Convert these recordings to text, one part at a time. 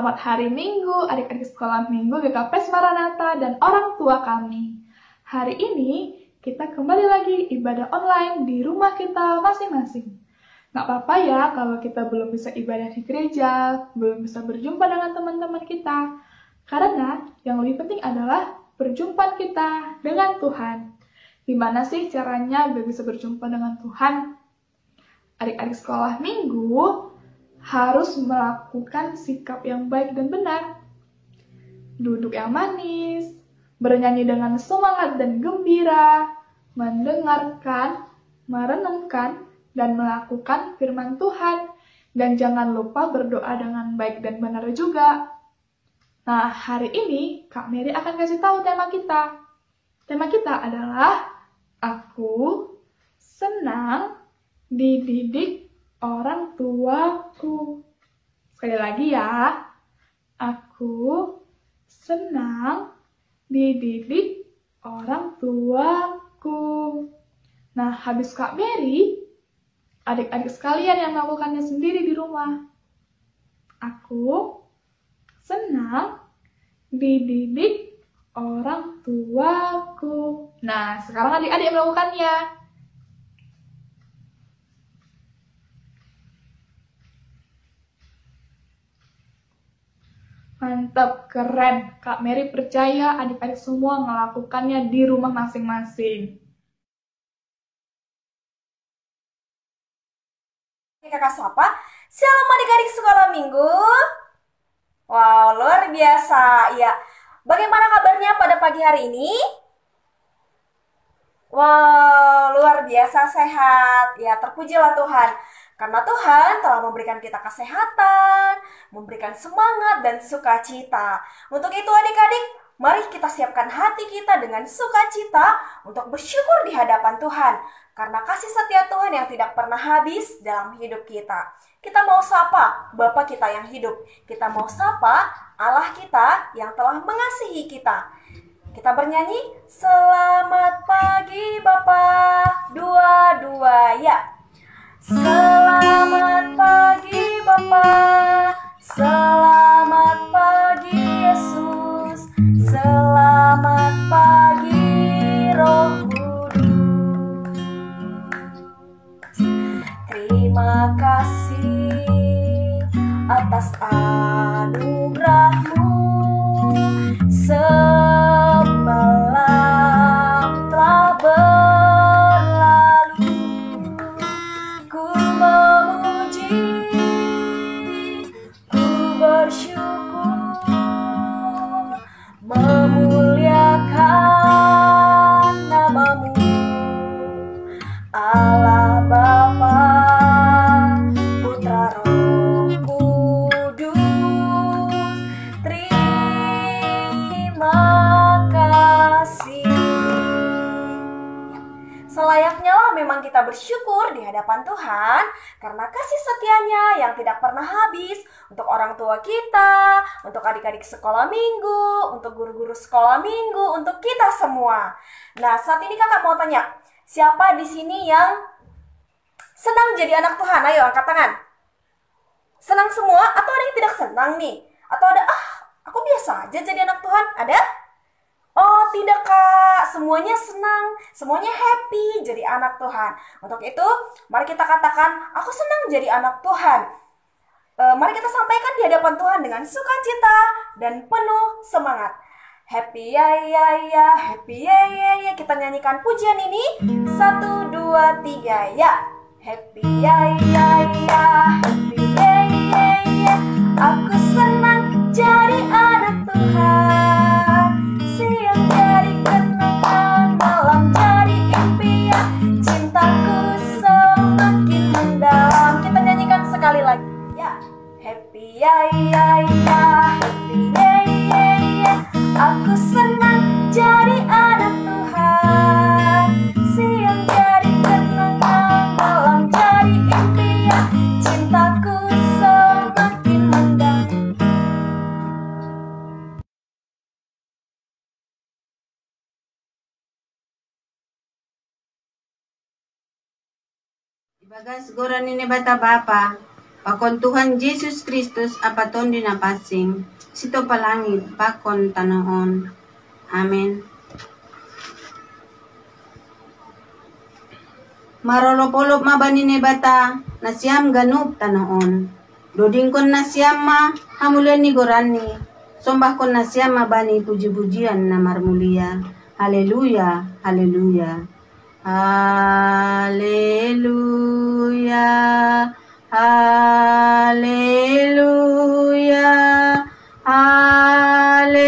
Selamat hari Minggu, adik-adik sekolah Minggu GKP Maranatha dan orang tua kami. Hari ini kita kembali lagi ibadah online di rumah kita masing-masing. Nggak apa-apa ya kalau kita belum bisa ibadah di gereja, belum bisa berjumpa dengan teman-teman kita. Karena yang lebih penting adalah perjumpaan kita dengan Tuhan. Gimana sih caranya biar bisa berjumpa dengan Tuhan? Adik-adik sekolah Minggu harus melakukan sikap yang baik dan benar. Duduk yang manis, bernyanyi dengan semangat dan gembira, mendengarkan, merenungkan, dan melakukan firman Tuhan. Dan jangan lupa berdoa dengan baik dan benar juga. Nah, hari ini Kak Mary akan kasih tahu tema kita. Tema kita adalah Aku senang dididik orang tuaku. Sekali lagi ya, aku senang dididik orang tuaku. Nah, habis Kak Mary, adik-adik sekalian yang melakukannya sendiri di rumah. Aku senang dididik orang tuaku. Nah, sekarang adik-adik melakukannya. Mantap, keren. Kak Mary percaya adik-adik semua melakukannya di rumah masing-masing. Kakak sapa, shalom adik-adik sekolah minggu. Wow, luar biasa. Ya, bagaimana kabarnya pada pagi hari ini? Wow, luar biasa sehat. Ya, terpujilah Tuhan. Karena Tuhan telah memberikan kita kesehatan, memberikan semangat dan sukacita. Untuk itu adik-adik, mari kita siapkan hati kita dengan sukacita untuk bersyukur di hadapan Tuhan. Karena kasih setia Tuhan yang tidak pernah habis dalam hidup kita. Kita mau sapa Bapa kita yang hidup. Kita mau sapa Allah kita yang telah mengasihi kita. Kita bernyanyi, selamat pagi Bapa, dua-dua ya. Selamat pagi Bapa, selamat pagi Yesus, selamat pagi Roh Kudus. Terima kasih atas anugerah-Mu. Semalam telah berlalu, ku memuji, ku bersyukur, memuliakan nama-Mu, Allah Bapa, Putra Roh Kudus. Terima kasih. Selayaknya lah memang kita bersyukur di hadapan Tuhan karena kasih setianya yang tidak pernah habis untuk orang tua kita, untuk adik-adik sekolah minggu, untuk guru-guru sekolah minggu, untuk kita semua. Nah, saat ini kakak mau tanya, siapa di sini yang senang jadi anak Tuhan? Ayo angkat tangan. Senang semua atau ada yang tidak senang nih? Atau ada, aku biasa aja jadi anak Tuhan? Ada? Oh tidak Kak, semuanya senang, semuanya happy jadi anak Tuhan. Untuk itu, mari kita katakan, aku senang jadi anak Tuhan. Mari kita sampaikan di hadapan Tuhan dengan sukacita dan penuh semangat. Happy ya ya ya, happy ya ya ya. Kita nyanyikan pujian ini. 1, 2, 3 ya. Happy ya ya ya, happy ya ya ya. Aku senang jadi anak Tuhan. Siang jadi kenangan, malam jadi impian. Cintaku semakin mendalam. Kita nyanyikan sekali lagi ya. Happy ya ya ya, happy ya ya ya. Aku senang jadi anak Tuhan. Siang jadi kenangan, malam jadi impian. Cintaku semakin mendalam. Ibagas goran ini bata bapa. Pakon Tuhan Yesus Kristus apaton dinapasing, sito palangit pakon tanoon. Amen. Marolopolop mabanine bata, nasyam ganup tanoon. Doding kon nasyam ma, hamulen ni gorani. Sombah kon nasyam mabani puji-pujian na marmulia. Haleluya, haleluya. Haleluya, haleluya, haleluya.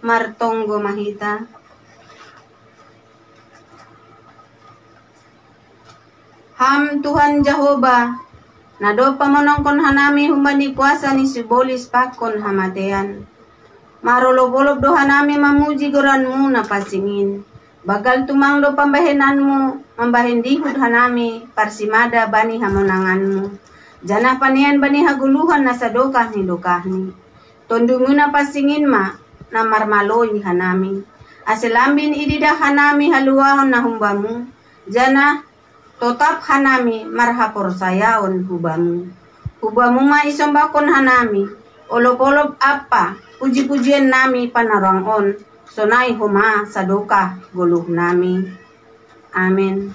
Martonggo mahita. Ham Tuhan Jehovah, nado pamonongkon hanami humbani kuasa ni sibolis pakon hamatean. Marolop-olop do hanami mamuji goranmu na pasingin. Bagal tumangdo pambahenanmu, mambahendihud hanami, parsimada bani hamonanganmu. Janah panian bani haguluhan na sadokah ni dokahni. Tondungu na pasingin ma, na marmaloy hanami. Aselambin ididah hanami haluahon na humbamu. Janah totap hanami marhapor sayaon hubamu. Hubamu ma isombakon hanami. Olop-olop apa, puji-pujian nami panarangon. Sonai huma sadokah guluh nami. Amin.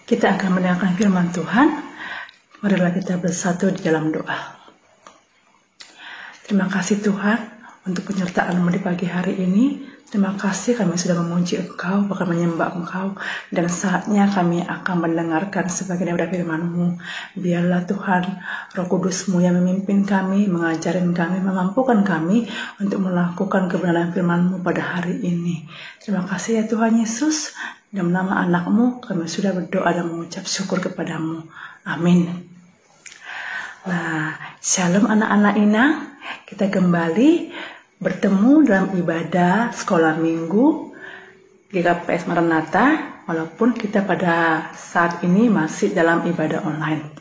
Kita akan mendengarkan firman Tuhan. Marilah kita bersatu di dalam doa. Terima kasih Tuhan untuk penyertaan-Mu di pagi hari ini. Terima kasih kami sudah memuji Engkau, bahkan menyembah Engkau. Dan saatnya kami akan mendengarkan sebagian dari firman-Mu. Biarlah Tuhan, Roh Kudus-Mu yang memimpin kami, mengajarin kami, memampukan kami untuk melakukan kebenaran firman-Mu pada hari ini. Terima kasih ya Tuhan Yesus. Dalam nama anak-Mu kami sudah berdoa dan mengucap syukur kepadamu. Amin. Nah, shalom anak-anak inang. Kita kembali bertemu dalam ibadah sekolah minggu GKPS Maranatha walaupun kita pada saat ini masih dalam ibadah online.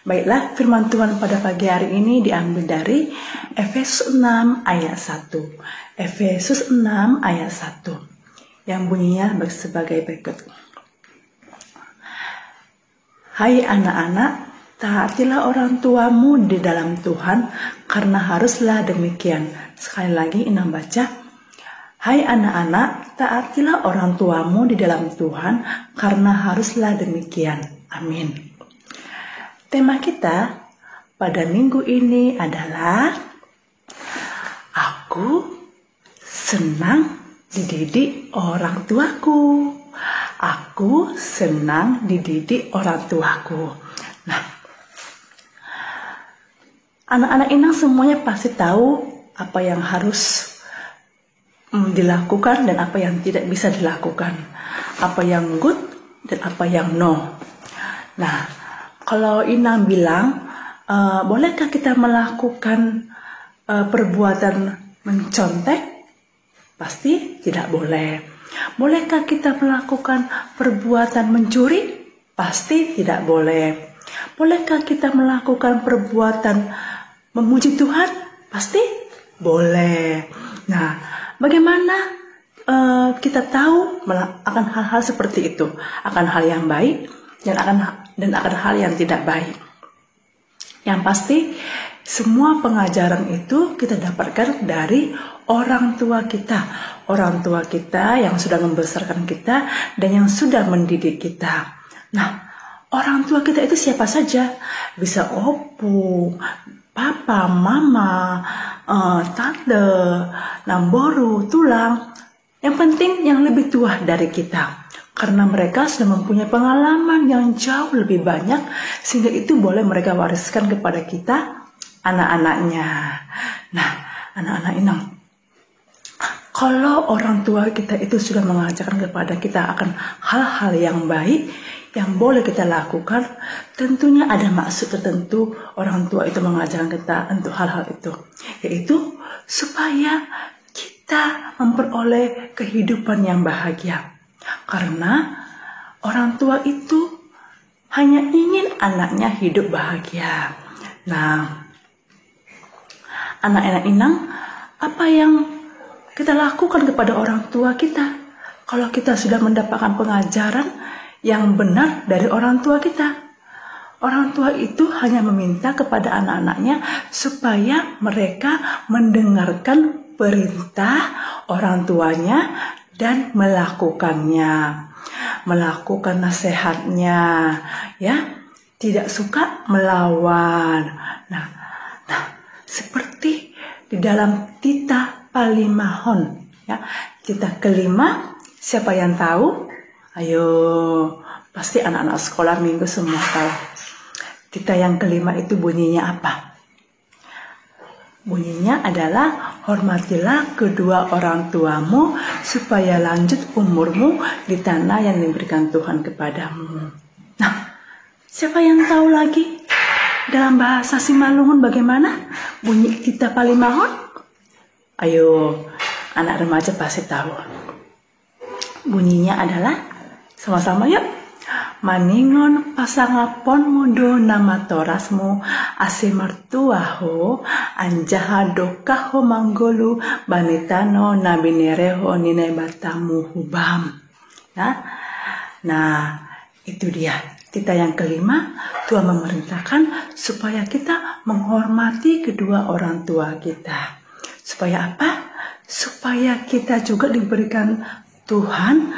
Baiklah, firman Tuhan pada pagi hari ini diambil dari Efesus 6 ayat 1. Efesus 6 ayat 1 yang bunyinya sebagai berikut. Hai anak-anak, taatilah orang tuamu di dalam Tuhan, karena haruslah demikian. Sekali lagi Inang baca. Hai anak-anak, taatilah orang tuamu di dalam Tuhan, karena haruslah demikian. Amin. Tema kita pada minggu ini adalah aku senang dididik orang tuaku. Aku senang dididik orang tuaku. Nah, anak-anak Inang semuanya pasti tahu apa yang harus dilakukan dan apa yang tidak bisa dilakukan. Apa yang good dan apa yang no. Nah, kalau Inang bilang, bolehkah kita melakukan perbuatan mencontek? Pasti tidak boleh. Bolehkah kita melakukan perbuatan mencuri? Pasti tidak boleh. Bolehkah kita melakukan perbuatan memuji Tuhan? Pasti boleh. Nah, bagaimana kita tahu akan hal-hal seperti itu? Akan hal yang baik dan akan hal yang tidak baik. Yang pasti, semua pengajaran itu kita dapatkan dari orang tua kita. Orang tua kita yang sudah membesarkan kita dan yang sudah mendidik kita. Nah, orang tua kita itu siapa saja? Bisa opu, papa, mama, tante, namboru, tulang. Yang penting yang lebih tua dari kita. Karena mereka sudah mempunyai pengalaman yang jauh lebih banyak, sehingga itu boleh mereka wariskan kepada kita, anak-anaknya. Nah, anak-anak Inang, kalau orang tua kita itu sudah mengajarkan kepada kita akan hal-hal yang baik yang boleh kita lakukan, tentunya ada maksud tertentu orang tua itu mengajarkan kita untuk hal-hal itu, yaitu supaya kita memperoleh kehidupan yang bahagia. Karena orang tua itu hanya ingin anaknya hidup bahagia. Nah, anak-anak Inang, apa yang kita lakukan kepada orang tua kita kalau kita sudah mendapatkan pengajaran yang benar dari orang tua kita? Orang tua itu hanya meminta kepada anak-anaknya supaya mereka mendengarkan perintah orang tuanya dan melakukannya, melakukan nasihatnya, ya, tidak suka melawan. Nah, seperti di dalam Tita Palimahon, ya, Tita kelima, siapa yang tahu? Ayo, pasti anak-anak sekolah minggu semua tahu. Tita yang kelima itu bunyinya apa? Bunyinya adalah hormatilah kedua orang tuamu supaya lanjut umurmu di tanah yang diberikan Tuhan kepadamu. Nah, siapa yang tahu lagi dalam bahasa Simalungun bagaimana bunyi Tita Palimahon? Ayo, anak remaja pasti tahu. Bunyinya adalah, sama-sama yuk. Maningon pasangapon mudo nama torasmu ase mertuaho anjaha dokaho manggolu banetano nabinereho nine batamu hubam. Ya? Nah, itu dia. Tita yang kelima, Tuhan memerintahkan supaya kita menghormati kedua orang tua kita. Supaya apa? Supaya kita juga diberikan Tuhan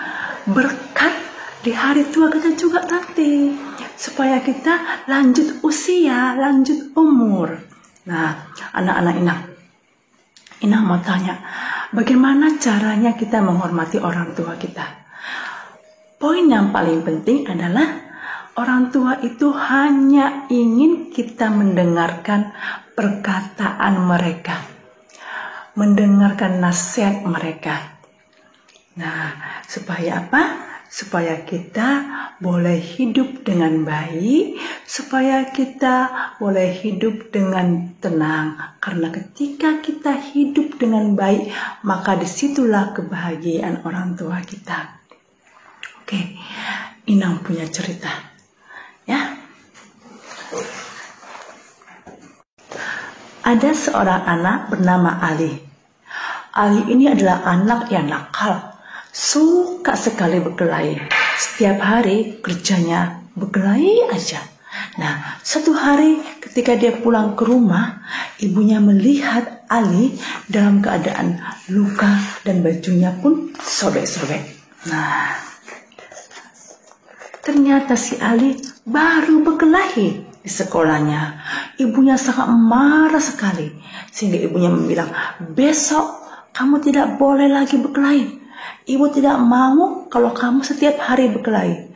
berkat di hari tua kita juga nanti. Supaya kita lanjut usia, lanjut umur. Nah, anak-anak Inang mau tanya, bagaimana caranya kita menghormati orang tua kita? Poin yang paling penting adalah orang tua itu hanya ingin kita mendengarkan perkataan mereka, mendengarkan nasihat mereka. Nah, supaya apa? Supaya kita boleh hidup dengan baik, supaya kita boleh hidup dengan tenang. Karena ketika kita hidup dengan baik, maka disitulah kebahagiaan orang tua kita. Oke, Inang punya cerita. Ya. Ada seorang anak bernama Ali. Ali ini adalah anak yang nakal, suka sekali berkelahi. Setiap hari kerjanya berkelahi aja. Nah, suatu hari ketika dia pulang ke rumah, ibunya melihat Ali dalam keadaan luka dan bajunya pun sobek-sobek. Nah, ternyata si Ali baru berkelahi di sekolahnya. Ibunya sangat marah sekali, sehingga ibunya bilang, besok kamu tidak boleh lagi berkelahi. Ibu tidak mau kalau kamu setiap hari berkelahi.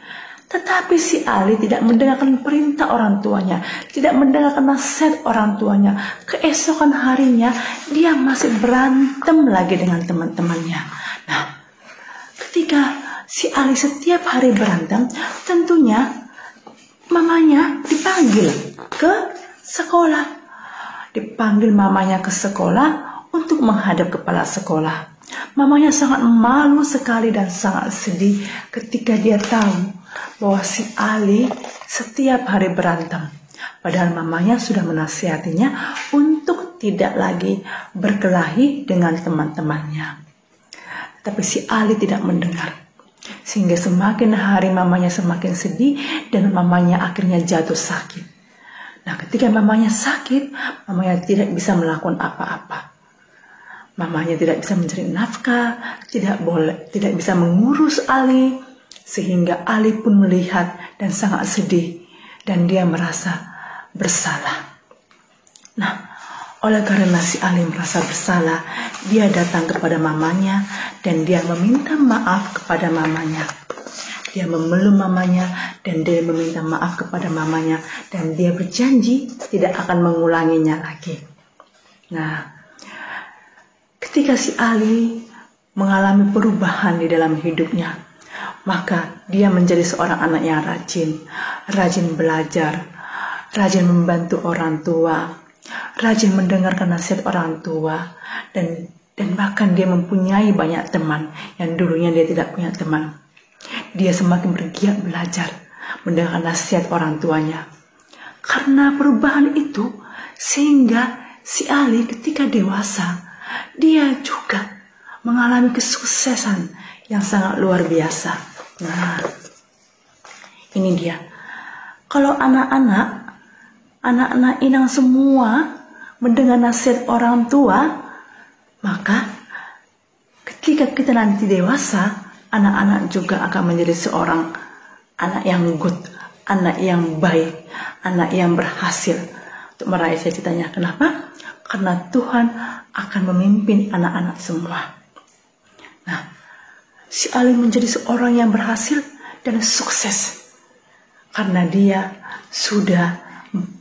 Tetapi si Ali tidak mendengarkan perintah orang tuanya, tidak mendengarkan nasihat orang tuanya. Keesokan harinya dia masih berantem lagi dengan teman-temannya. Nah, ketika si Ali setiap hari berantem, tentunya mamanya dipanggil ke sekolah. Dipanggil mamanya ke sekolah untuk menghadap kepala sekolah. Mamanya sangat malu sekali dan sangat sedih ketika dia tahu bahwa si Ali setiap hari berantem. Padahal mamanya sudah menasihatinya untuk tidak lagi berkelahi dengan teman-temannya. Tapi si Ali tidak mendengar. Sehingga semakin hari mamanya semakin sedih dan mamanya akhirnya jatuh sakit. Nah, ketika mamanya sakit, mamanya tidak bisa melakukan apa-apa. Mamanya tidak bisa mencari nafkah, tidak bisa mengurus Ali, sehingga Ali pun melihat dan sangat sedih dan dia merasa bersalah. Nah, oleh karena si Ali merasa bersalah, dia datang kepada mamanya dan dia meminta maaf kepada mamanya. Dia memeluk mamanya dan dia meminta maaf kepada mamanya dan dia berjanji tidak akan mengulanginya lagi. Nah, ketika si Ali mengalami perubahan di dalam hidupnya, maka dia menjadi seorang anak yang rajin belajar, rajin membantu orang tua, rajin mendengarkan nasihat orang tua, dan bahkan dia mempunyai banyak teman yang dulunya dia tidak punya teman. Dia semakin bergiat belajar, mendengarkan nasihat orang tuanya. Karena perubahan itu, sehingga si Ali ketika dewasa, dia juga mengalami kesuksesan yang sangat luar biasa. Nah, ini dia. Kalau anak-anak Inang semua mendengar nasihat orang tua, maka ketika kita nanti dewasa, anak-anak juga akan menjadi seorang anak yang good, anak yang baik, anak yang berhasil untuk meraih cita-citanya. Kenapa? Karena Tuhan akan memimpin anak-anak semua. Nah, si Ali menjadi seorang yang berhasil dan sukses karena dia sudah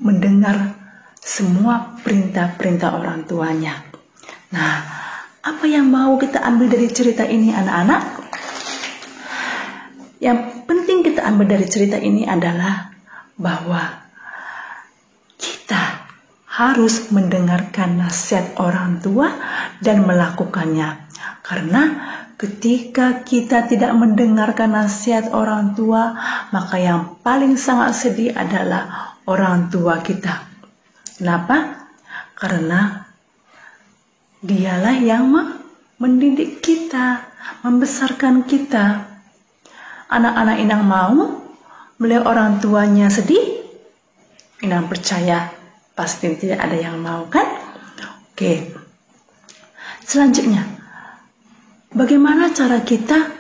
mendengar semua perintah-perintah orang tuanya. Nah, apa yang mau kita ambil dari cerita ini, anak-anak? Yang penting kita ambil dari cerita ini adalah bahwa kita harus mendengarkan nasihat orang tua dan melakukannya. Karena ketika kita tidak mendengarkan nasihat orang tua, maka yang paling sangat sedih adalah orang tua kita. Kenapa? Karena dialah yang mendidik kita, membesarkan kita. Anak-anak Inang mau melihat orang tuanya sedih? Inang percaya pasti tidak ada yang mau, kan? Oke. Selanjutnya, bagaimana cara kita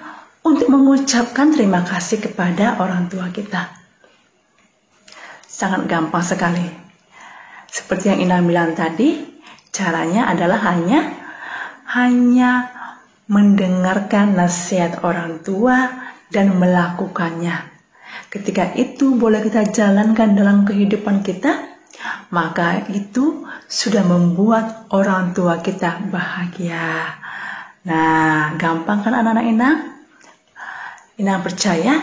untuk mengucapkan terima kasih kepada orang tua kita? Sangat gampang sekali. Seperti yang Inang bilang tadi, caranya adalah hanya mendengarkan nasihat orang tua dan melakukannya. Ketika itu boleh kita jalankan dalam kehidupan kita, maka itu sudah membuat orang tua kita bahagia. Nah, gampang kan anak-anak Inang? Inang percaya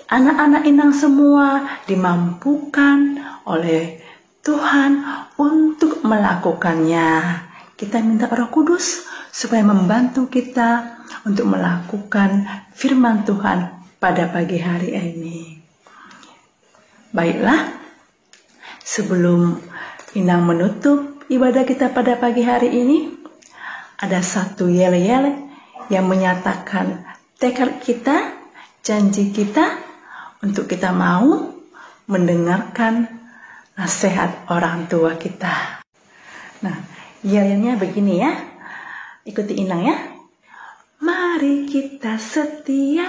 anak-anak Inang semua dimampukan oleh Tuhan untuk melakukannya. Kita minta Roh Kudus supaya membantu kita untuk melakukan firman Tuhan pada pagi hari ini. Baiklah, sebelum Inang menutup ibadah kita pada pagi hari ini, ada satu yel-yel yang menyatakan tekad kita, janji kita untuk kita mau mendengarkan nasihat orang tua kita. Nah, yel-yelnya begini ya. Ikuti Inang ya. Mari kita setia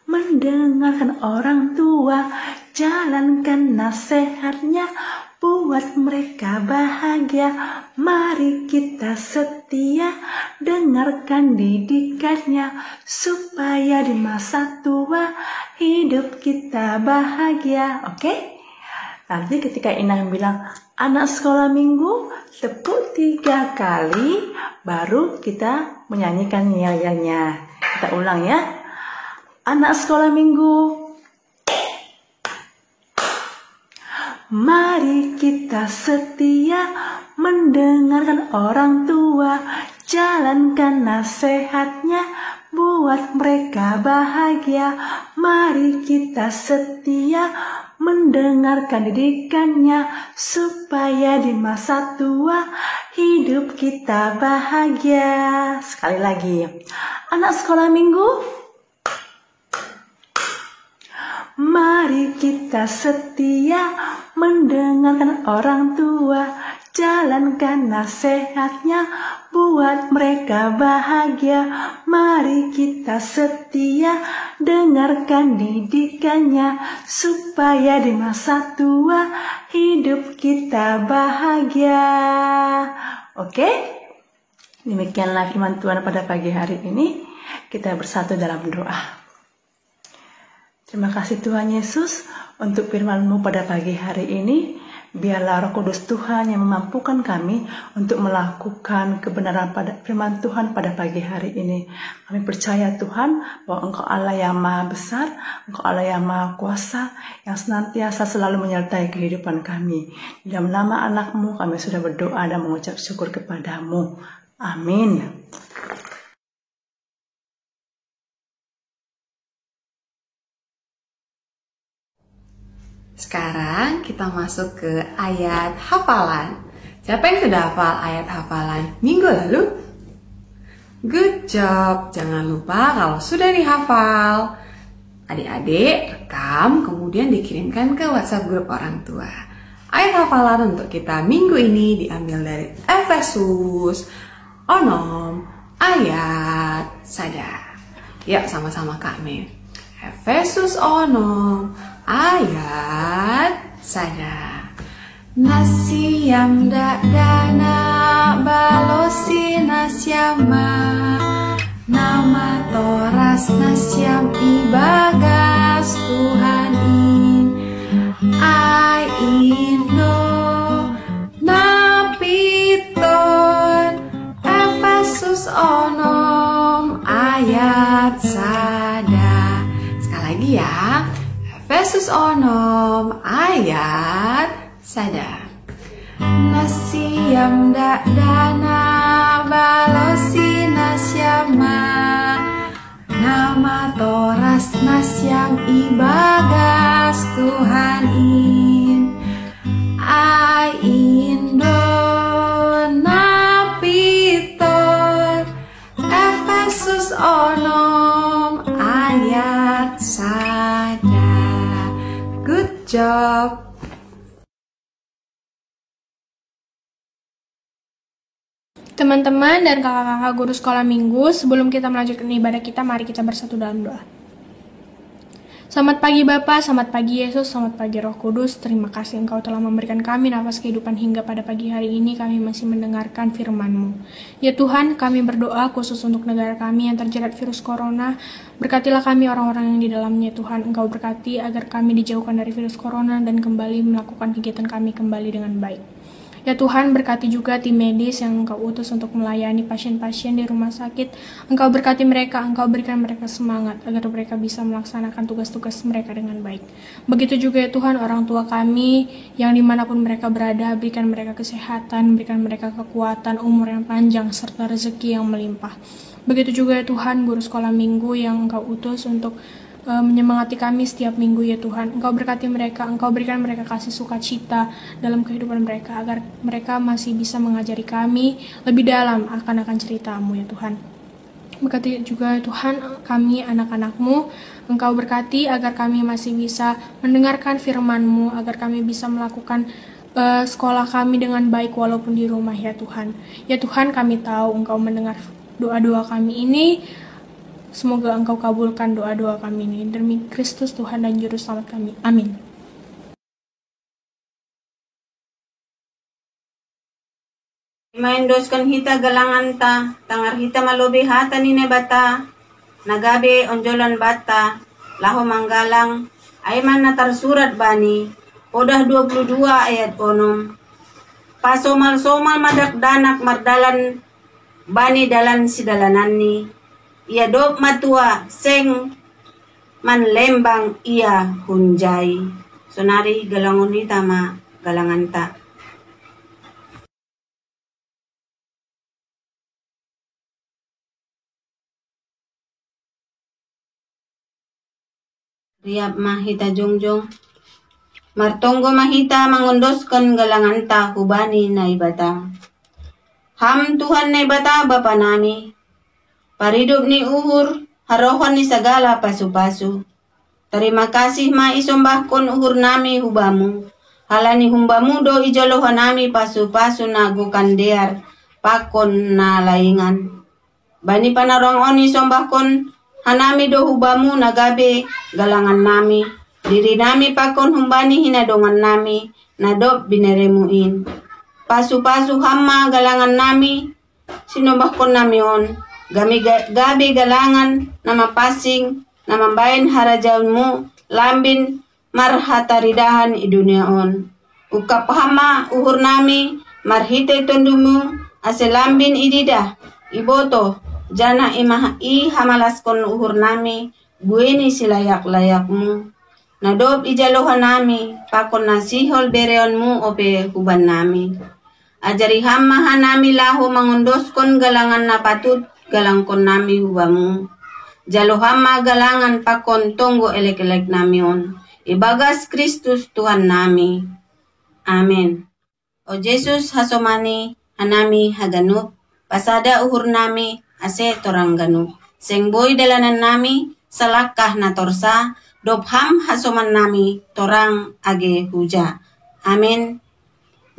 mendengarkan orang tua, jalankan nasihatnya, buat mereka bahagia. Mari kita setia dengarkan didikannya, supaya di masa tua hidup kita bahagia. Oke? Nanti ketika Inang bilang anak sekolah minggu, tepuk 3 kali, baru kita menyanyikan yel-yelnya. Kita ulang ya. Anak sekolah minggu, mari kita setia mendengarkan orang tua, jalankan nasihatnya, buat mereka bahagia. Mari kita setia mendengarkan didikannya, supaya di masa tua hidup kita bahagia. Sekali lagi, anak sekolah minggu, mari kita setia mendengarkan orang tua, jalankan nasihatnya, buat mereka bahagia. Mari kita setia dengarkan didikannya, supaya di masa tua hidup kita bahagia. Oke? Demikianlah firman Tuhan pada pagi hari ini. Kita bersatu dalam doa. Terima kasih Tuhan Yesus untuk firman-Mu pada pagi hari ini. Biarlah Roh Kudus Tuhan yang memampukan kami untuk melakukan kebenaran pada firman Tuhan pada pagi hari ini. Kami percaya Tuhan bahwa Engkau Allah yang Maha Besar, Engkau Allah yang Maha Kuasa, yang senantiasa selalu menyertai kehidupan kami. Di dalam nama anak-Mu kami sudah berdoa dan mengucap syukur kepada-Mu. Amin. Sekarang kita masuk ke ayat hafalan. Siapa yang sudah hafal ayat hafalan minggu lalu? Good job. Jangan lupa kalau sudah dihafal, adik-adik rekam kemudian dikirimkan ke WhatsApp grup orang tua. Ayat hafalan untuk kita minggu ini diambil dari Efesus 6 ayat saja. Yuk sama-sama kami. Efesus 6 ayat saja. Nasiam dana balosi nasyama, nama toras nasyam ibagas Tuhan in ai indo napiton. Efesus 6 ayat sada. Sekali lagi ya. Efesus 6 ayat sada. Nasiam dana balosi nasyama, nama toras nasyam ibagas Tuhan in ai indo napiton. Efesus 6 ayat sada. Good job. Teman-teman dan kakak-kakak guru sekolah minggu, sebelum kita melanjutkan ibadah kita, mari kita bersatu dalam doa. Selamat pagi Bapa, selamat pagi Yesus, selamat pagi Roh Kudus. Terima kasih Engkau telah memberikan kami nafas kehidupan hingga pada pagi hari ini kami masih mendengarkan firman-Mu. Ya Tuhan, kami berdoa khusus untuk negara kami yang terjerat virus corona. Berkatilah kami orang-orang yang di dalamnya Tuhan. Engkau berkati agar kami dijauhkan dari virus corona dan kembali melakukan kegiatan kami kembali dengan baik. Ya Tuhan, berkati juga tim medis yang Engkau utus untuk melayani pasien-pasien di rumah sakit. Engkau berkati mereka, Engkau berikan mereka semangat agar mereka bisa melaksanakan tugas-tugas mereka dengan baik. Begitu juga ya Tuhan, orang tua kami yang dimanapun mereka berada, berikan mereka kesehatan, berikan mereka kekuatan, umur yang panjang, serta rezeki yang melimpah. Begitu juga ya Tuhan, guru sekolah minggu yang Engkau utus untuk menyemangati kami setiap minggu ya Tuhan. Engkau berkati mereka, Engkau berikan mereka kasih sukacita dalam kehidupan mereka, agar mereka masih bisa mengajari kami lebih dalam akan cerita-Mu ya Tuhan. Berkati juga ya Tuhan kami anak-anak-Mu, Engkau berkati agar kami masih bisa mendengarkan firman-Mu, agar kami bisa melakukan sekolah kami dengan baik walaupun di rumah ya Tuhan. Ya Tuhan, kami tahu Engkau mendengar doa-doa kami ini. Semoga Engkau kabulkan doa-doa kami ini. Demi Kristus Tuhan dan Juru Selamat kami. Amin. Maindoskan hita galangan ta, tangar hita malobi hata ni bata, nagabe onjolan bata, laho manggalang, ayman na tarsurat bani, Odah 22 ayat 6. Pasomal-somal madakdanak mardalan bani dalan sidalanan ni. Ia dop matua seng manlembang ia hunjai. Sonari galangon ni tama galangan ta. Riap mahita jongjong. Martonggo mahita mangondoskan galangan ta hubani na ibata. Ham Tuhan na ibata bapa nami. Paridop ni uhur, harohan ni sagala pasu-pasu. Terima kasih ma isombahkon uhur nami hubamu. Halani humbamu do ijolohan nami pasu-pasu na gukandear pakon na laingan. Bani panarong on isombahkon hanami do hubamu nagabe galangan nami. Diri nami pakon humbani hinadongan nami nadop bineremuin. Pasu-pasu hamma galangan nami sinombahkon nami on. Gabi galangan nama pasing nama bain harajaunmu lambin marhataridahan i dunia on. Ukap hama uhur nami marhite tondumu ase lambin idida iboto jana i hamalaskon uhur nami bueni silayak-layakmu. Nadob ijalohan nami pakon nasihol bereonmu ope huban nami. Ajari hamma hanami lahu mangondoskon galangan napatut galangkon nami hubamu. Jalohama galangan pakon tonggo elek-elek nami on. Ibagas Kristus Tuhan nami. Amin. O Jesus hasomani hanami haganup. Pasada uhur nami ase torang ganup. Sengboy dalanan nami salakah na torsa. Dobham hasoman nami torang age huja. Amin.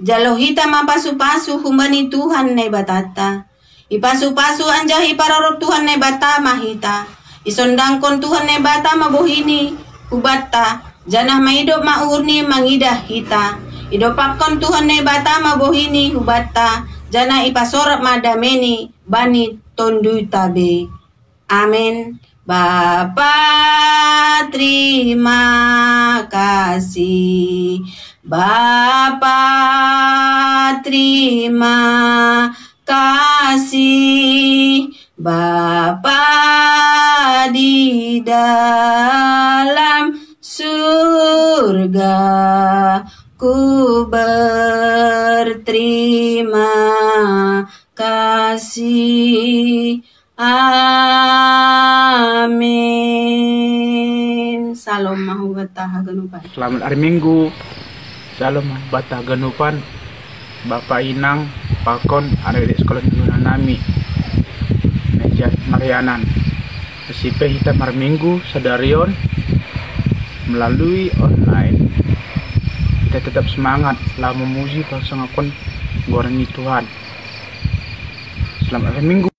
Jalohita mapasu-pasu humbani Tuhan na batata. Ipasu-pasu anjahi pararop Tuhan ne bata mahita. Isondangkon Tuhan ne bata mabohini hubata. Janah maidop maurni mangidah hita. Idopakon Tuhan ne bata mabohini hubata. Janah ipasorap madameni bani tondu tabe. Amin. Bapa terima kasih. Bapa terima kasih. Bapa di dalam surga, ku berterima kasih. Amin. Salam mahu batah ganupan. Selamat hari Minggu. Salam mahu batah ganupan. Bapak Inang, Pakon, adik-adik sekolah minggu nami. Nejat Marianan. Sipe kita hari Minggu sadarion melalui online. Kita tetap semangat lah memuji pasang akun goreng Tuhan. Selamat hari Minggu.